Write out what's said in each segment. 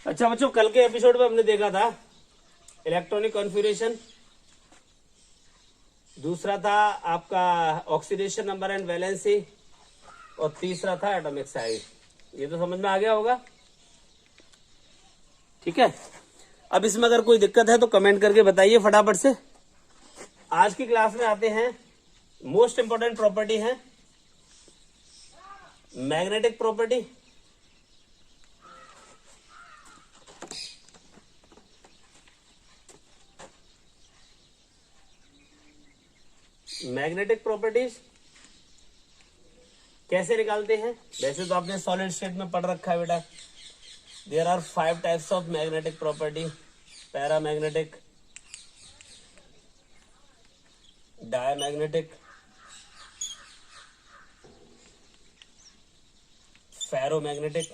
अच्छा बच्चों, कल के एपिसोड में हमने देखा था इलेक्ट्रॉनिक कॉन्फ़िगरेशन, दूसरा था आपका ऑक्सीडेशन नंबर एंड वैलेंसी, और तीसरा था एटॉमिक साइज। ये तो समझ में आ गया होगा, ठीक है। अब इसमें अगर कोई दिक्कत है तो कमेंट करके बताइए फटाफट से। आज की क्लास में आते हैं, मोस्ट इंपोर्टेंट प्रॉपर्टी है मैग्नेटिक प्रॉपर्टी। मैग्नेटिक प्रॉपर्टीज कैसे निकालते हैं? वैसे तो आपने सॉलिड स्टेट में पढ़ रखा है बेटा। There are 5 types of magnetic property: paramagnetic, diamagnetic, ferromagnetic,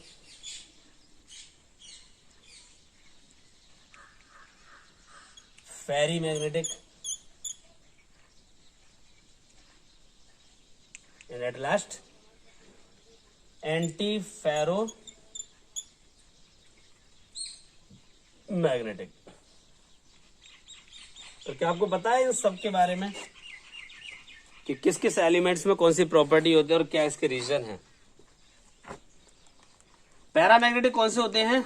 ferrimagnetic, and at last antiferromagnetic. तो क्या आपको पता है इन सब के बारे में कि किस किस एलिमेंट्स में कौन सी प्रॉपर्टी होती है और क्या इसके रीजन है? पैरामैग्नेटिक कौन से होते हैं?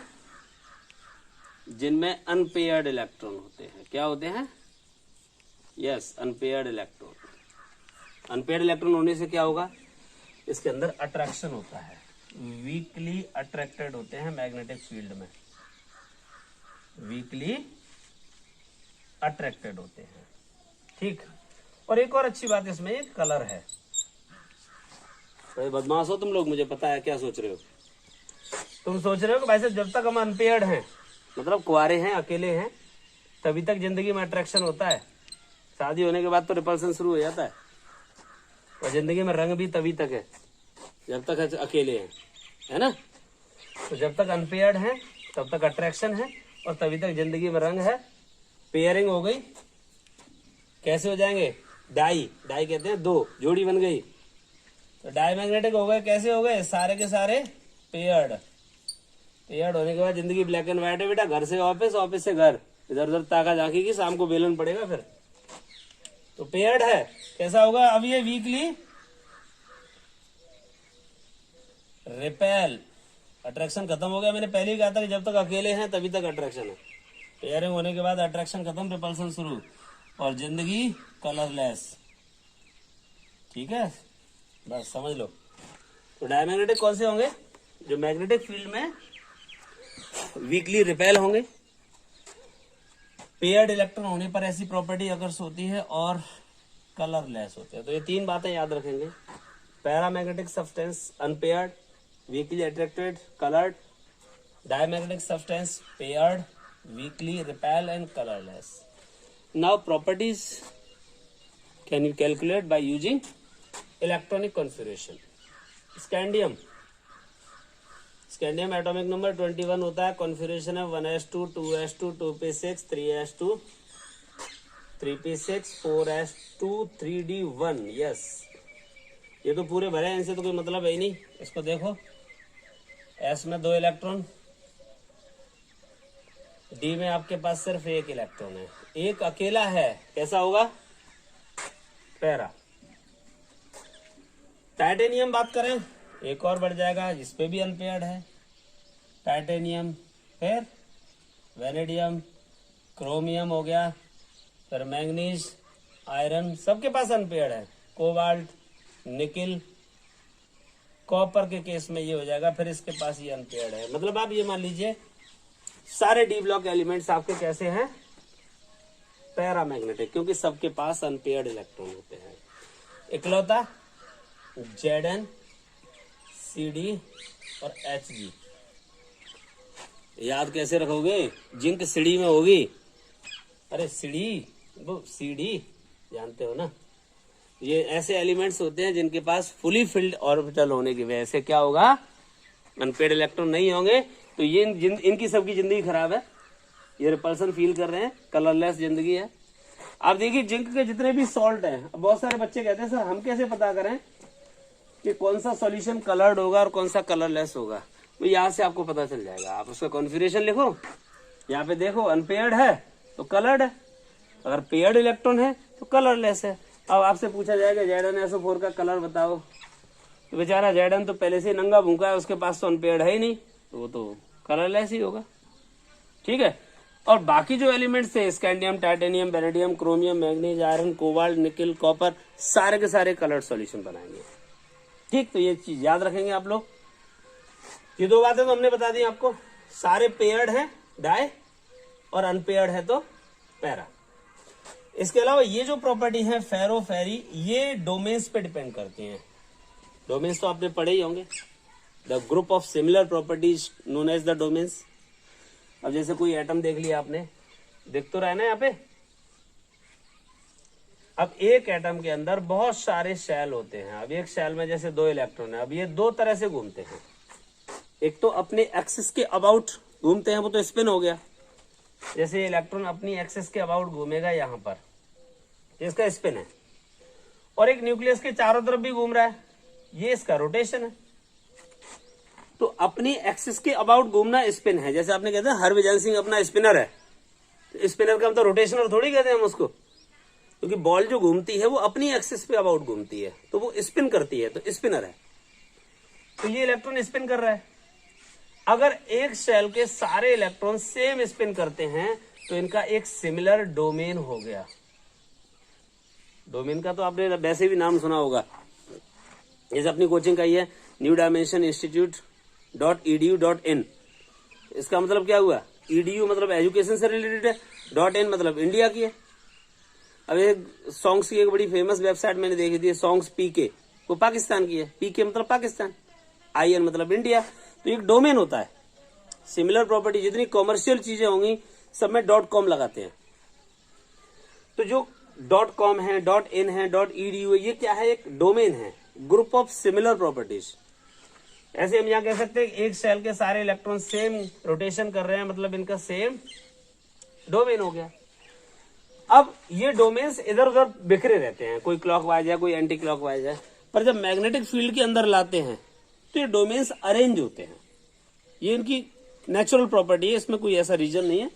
जिनमें अनपेयर्ड इलेक्ट्रॉन होते हैं। क्या होते हैं? Yes, unpaired electron. Unpaired electron होने से क्या होगा? इसके अंदर अट्रैक्शन होता है, वीकली अट्रैक्टेड होते हैं मैग्नेटिक फील्ड में, वीकली अट्रैक्टेड होते हैं, ठीक। और एक और अच्छी बात इसमें एक कलर है। तो बदमाश हो तुम लोग, मुझे पता है क्या सोच रहे हो। तुम सोच रहे हो कि भाई साहब जब तक हम अनपेयर्ड हैं, मतलब कुंवारे हैं, अकेले हैं, तभी तक जिंदगी में अट्रैक्शन होता है। शादी होने के बाद तो रिपल्सन शुरू हो जाता है, और जिंदगी में रंग भी तभी तक है जब तक अकेले हैं, है ना। तो जब तक अनपेयर्ड हैं तब तक अट्रैक्शन है, और तभी तक जिंदगी में रंग है। पेयरिंग हो गई, कैसे हो जाएंगे? डाई, डाई कहते हैं दो, जोड़ी बन गई। तो डायमैग्नेटिक हो गए, कैसे हो गए? सारे के सारे पेयर्ड। पेयर्ड होने के बाद जिंदगी ब्लैक एंड व्हाइट है बेटा, घर से ऑफिस, ऑफिस से घर, इधर उधर ताका झांकी की, शाम को बेलन पड़ेगा फिर। तो पेयर्ड है, कैसा होगा? अब ये वीकली रिपेल, अट्रैक्शन खत्म हो गया। मैंने पहले ही कहा था कि जब तक अकेले हैं तभी तक अट्रैक्शन है। पेयरिंग होने के बाद अट्रैक्शन खत्म, रिपल्सन शुरू, और जिंदगी कलरलेस, ठीक है। बस समझ लो। तो डायमैग्नेटिक कौन से होंगे? जो मैग्नेटिक फील्ड में वीकली रिपेल होंगे, पेयर्ड इलेक्ट्रॉन होने पर ऐसी प्रॉपर्टी अगर होती है, और कलरलेस होते हैं। तो ये तीन बातें याद रखेंगे: paramagnetic substance unpaired, weekly attracted, coloured; diamagnetic substance paired, weekly repel and colourless. Now properties can you calculate by using electronic configuration. Scandium, scandium atomic number 21 होता है। कॉन्फ़िगरेशन है 1s2, 2s2, 2p6, 3s2, 3p6, 4s2, 3d1। Yes, ये तो पूरे भरे हैं, इनसे तो कोई मतलब है ही नहीं। इसको देखो, s में 2 इलेक्ट्रॉन, d में आपके पास सिर्फ 1 इलेक्ट्रॉन है, एक अकेला है, कैसा होगा? पैरा। टाइटेनियम बात करें, एक और बढ़ जाएगा, इस पे भी अनपेयर्ड है। टाइटेनियम, फिर वेनेडियम, क्रोमियम हो गया, फिर मैंगनीज, आयरन, सबके पास अनपेयर्ड है। कोबाल्ट, निकिल, कॉपर के केस में ये हो जाएगा, फिर इसके पास ये अनपेयर्ड है। मतलब आप ये मान लीजिए सारे डी ब्लॉक एलिमेंट्स आपके कैसे हैं? पैरामैग्नेटिक, क्योंकि सबके पास अनपेयर्ड इलेक्ट्रॉन होते हैं। इकलौता Zn, Cd और Hg। याद कैसे रखोगे? जिंक सीडी में होगी। अरे सीडी, वो सीडी जानते हो ना। ये ऐसे एलिमेंट्स होते हैं जिनके पास फुली फिल्ड ऑर्बिटल होने की वजह से क्या होगा? अनपेयर्ड इलेक्ट्रॉन नहीं होंगे, तो ये इनकी सबकी जिंदगी खराब है। ये रिपल्सन फील कर रहे हैं, कलरलेस जिंदगी है। आप देखिए जिंक के जितने भी सॉल्ट हैं, बहुत सारे बच्चे कहते हैं सर हम कैसे पता करें कि कौन सा सॉल्यूशन कलर्ड होगा और कौन सा कलरलेस होगा? तो यहाँ से आपको पता चल जाएगा। आप उसका कॉन्फ़िगरेशन लिखो, यहाँ पे देखो अनपेयर्ड है तो कलर्ड है, अगर पेयर्ड इलेक्ट्रॉन है तो कलरलेस है। अब आपसे पूछा जाएगा ZnSO4 का कलर बताओ, तो बेचारा Zn तो पहले से नंगा भूखा है, उसके पास तो अनपेयर्ड है ही नहीं, तो वो तो कलरलेस ही होगा। ठीक है, और बाकी जो एलिमेंट्स थे scandium, titanium, vanadium, chromium, manganese, iron, cobalt, निकल, कॉपर, सारे के सारे कलर्ड सॉल्यूशन बनाएंगे। ठीक, तो ये चीज याद रखेंगे आप लोग। ये दो बातें तो हमने बता दी आपको, सारे पेयर्ड हैं डाई और अनपेयर्ड है तो पैरा। इसके अलावा ये जो प्रॉपर्टी है फेरो फेरी, ये डोमेन्स पे डिपेंड करती हैं। डोमेन्स तो आपने पढ़े ही होंगे, the group of similar properties known as the domains. अब जैसे कोई एटम देख लिया आपने, दिख तो रहा है ना यहाँ पे। अब एक एटम के अंदर बहुत सारे शेल होते हैं। अब एक शेल में जैसे 2 इलेक्ट्रॉन है, अब ये 2 तरह से घूमते हैं। एक तो अपने एक्सिस के अबाउट घूमते हैं, वो तो स्पिन हो गया। जैसे इलेक्ट्रॉन अपनी एक्सिस के अबाउट घूमेगा यहाँ पर, इसका स्पिन है। और एक न्यूक्लियस के चारों तरफ भी घूम रहा है, ये इसका रोटेशन है। तो अपनी एक्सिस के अबाउट घूमना स्पिन है। जैसे आपने कहते हैं हरभजन सिंह अपना स्पिनर है, तो स्पिनर का हम तो रोटेशनर थोड़ी कहते हैं हम उसको, क्योंकि बॉल जो घूमती है वो अपनी एक्सिस पे अबाउट घूमती है, तो वो स्पिन करती है, तो स्पिनर है। तो ये इलेक्ट्रॉन स्पिन कर रहा है। अगर एक शेल के सारे इलेक्ट्रॉन सेम स्पिन करते हैं तो इनका एक सिमिलर डोमेन हो गया। डोमेन का तो आपने वैसे भी नाम सुना होगा, जैसे अपनी कोचिंग का ही है न्यू डायमेंशन institute.edu.in। इसका मतलब क्या हुआ, edu मतलब एजुकेशन से रिलेटेड है, .in मतलब इंडिया की है। अब एक सॉन्ग्स की एक बड़ी फेमस वेबसाइट मैंने देखी थी, सॉन्ग्स PK, वो पाकिस्तान की है। PK मतलब पाकिस्तान, IN मतलब इंडिया। तो एक डोमेन होता है। सिमिलर प्रॉपर्टी जितनी कॉमर्शियल चीजें होंगी सब में .com लगाते हैं। तो जो .com है, .in है, .edu है, ये क्या है, एक डोमेन है, ग्रुप ऑफ सिमिलर प्रॉपर्टीज। ऐसे हम यहाँ कह सकते हैं एक सेल के सारे इलेक्ट्रॉन सेम रोटेशन कर रहे हैं, मतलब इनका सेम डोमेन हो गया। अब ये डोमेन्स इधर उधर बिखरे रहते हैं, कोई क्लॉकवाइज है, कोई एंटी क्लॉकवाइज है, पर जब मैग्नेटिक फील्ड के अंदर लाते हैं तो ये डोमेन्स अरेंज होते हैं। ये इनकी नेचुरल प्रॉपर्टी है, इसमें कोई ऐसा रीजन नहीं है।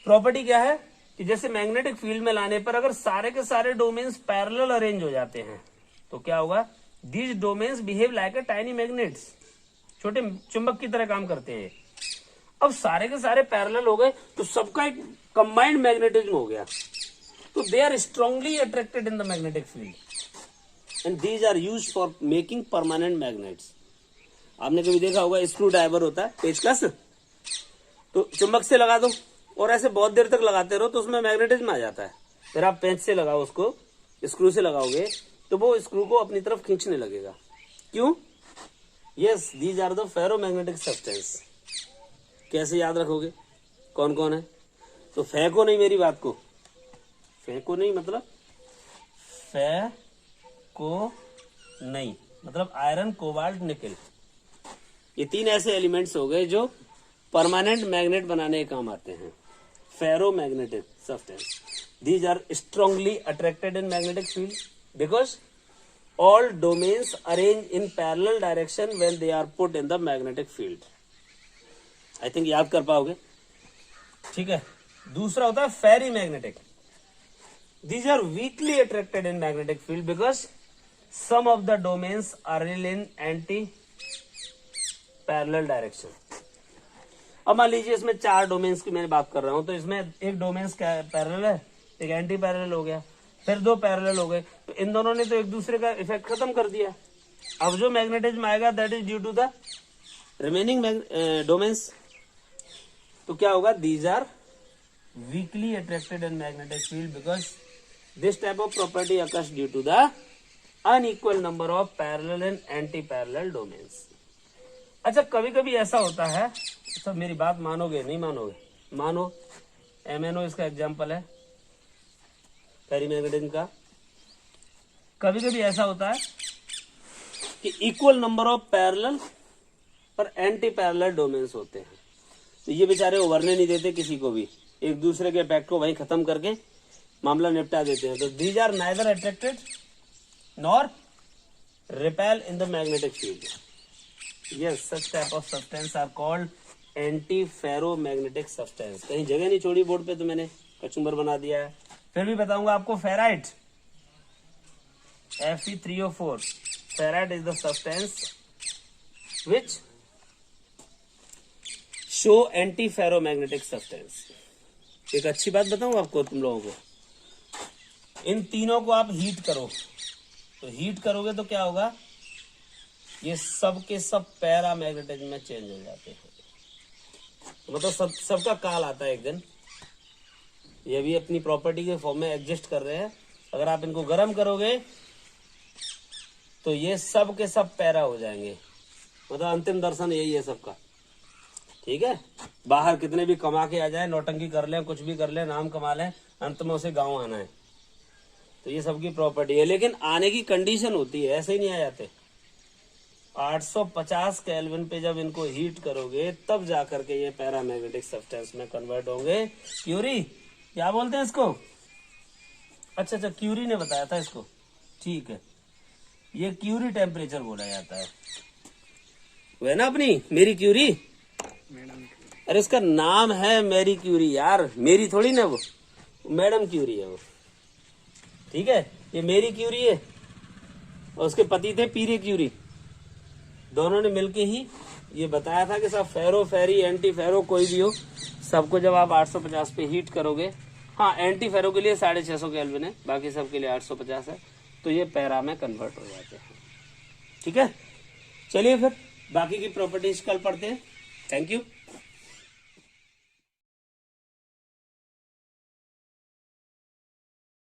प्रॉपर्टी क्या है कि जैसे मैग्नेटिक फील्ड में लाने पर अगर सारे के सारे डोमेन्स पैरेलल अरेंज हो जाते हैं तो क्या होगा, these domains behave like a tiny magnets, छोटे चुंबक की तरह काम करते हैं। अब सारे के सारे पैरेलल हो गए तो सबका एक कंबाइंड मैग्नेटिज्म हो गया, तो they are strongly attracted in the magnetic field and these are used for making permanent magnets. आपने कभी देखा होगा स्क्रू ड्राइवर होता है, पेचकस, तो चुंबक से लगा दो और ऐसे बहुत देर तक लगाते रहो तो उसमें मैग्नेटिज्म आ जाता है। फिर आप पेंच से लगाओ, उसको स्क्रू से लगाओगे तो वो स्क्रू को अपनी तरफ खींचने लगेगा। क्यों? Yes, these are the ferromagnetic substance. कैसे याद रखोगे कौन कौन है? तो फेंको नहीं मेरी बात को, फेंको नहीं मतलब फेंको नहीं मतलब आयरन, कोबाल्ट, निकल, ये 3 ऐसे एलिमेंट्स हो गए जो परमानेंट मैग्नेट बनाने के काम आते हैं। Ferromagnetic substance, these are strongly attracted in magnetic field because all domains arrange in parallel direction when they are put in the magnetic field. I think याद कर पाओगे, ठीक है। दूसरा होता है फेरी magnetic. These are weakly attracted in magnetic field because some of the domains are in anti-parallel direction. अब मान लीजिए इसमें 4 डोमेन्स की मैंने बात कर रहा हूं, तो इसमें एक डोमेन्स क्या पैरेलल है, एक एंटी पैरेलल हो गया, फिर 2 पैरेलल हो गए, तो इन दोनों ने तो एक दूसरे का इफेक्ट खत्म कर दिया। अब जो मैग्नेटिज्म आएगा that is due to the remaining domains. तो क्या होगा, these are weakly attracted in magnetic field because this type of property occurs due to the unequal number of parallel and anti parallel domains. अच्छा, कभी कभी ऐसा होता है, सब मेरी बात मानोगे नहीं मानोगे, मानो MNO इसका एग्जाम्पल है फेरीमैग्नेटिज्म का। कभी कभी ऐसा होता है कि इक्वल नंबर ऑफ पैरेलल और एंटी पैरेलल डोमेन्स होते हैं, तो ये बेचारे उभरने नहीं देते किसी को भी, एक दूसरे के इफेक्ट को वहीं खत्म करके मामला निपटा देते हैं। तो these are neither attracted nor repel in the magnetic field. Yes, such type of substance are called anti-ferromagnetic substance. कहीं जगह नहीं छोड़ी बोर्ड पे तो मैंने कचुम्बर बना दिया है। फिर भी बताऊंगा आपको ferrite, Fe3O4. Ferrite is the substance which show anti-ferromagnetic substance. एक अच्छी बात बताऊं आपको, तुम लोगों को, इन तीनों को आप हीट करो, तो हीट करोगे तो क्या होगा, ये सब के सब पैरामैग्नेटिज्म में चेंज हो जाते हैं। मतलब सबका काल आता है एक दिन। ये भी अपनी प्रॉपर्टी के फॉर्म में एग्जिस्ट कर रहे हैं। अगर आप इनको गर्म करोगे तो ये सब के सब पैरा हो जाएंगे। मतलब अंतिम दर्शन यही है सबका। ठीक है, बाहर कितने भी कमा के आ जाए, नौटंकी कर लें, कुछ भी कर लें, नाम कमा लें, अंत में उसे गांव आना है। तो ये सबकी प्रॉपर्टी है, लेकिन आने की कंडीशन होती है, ऐसे ही नहीं आ जाते। 850 केल्विन पे जब इनको हीट करोगे तब जाकर के ये पैरामैग्नेटिक सब्सटेंस में कन्वर्ट होंगे। क्यूरी, क्या बोलते हैं इसको? अच्छा, क्यूरी ने बताया था इसको। ठीक है, ये क्यूरी टेम्परेचर बोला जाता है। वो है ना अपनी मेरी क्यूरी, अरे उसका नाम है मैरी क्यूरी यार, मेरी थोड़ी ना, वो मैडम क्यूरी है वो। ठीक है, ये मेरी क्यूरी है और उसके पति थे पीरे क्यूरी। दोनों ने मिलके ही ये बताया था कि सब फेरो, फेरी, एंटी फेरो कोई भी हो, सबको जब आप 850 पे हीट करोगे, हाँ एंटी फेरो के लिए 650 केल्विन है, बाकी सब के लिए 850 है, तो ये पैरा में कन्वर्ट हो जाते हैं। ठीक है, चलिए फिर बाकी की प्रॉपर्टीज कल पढ़ते हैं। Thank you.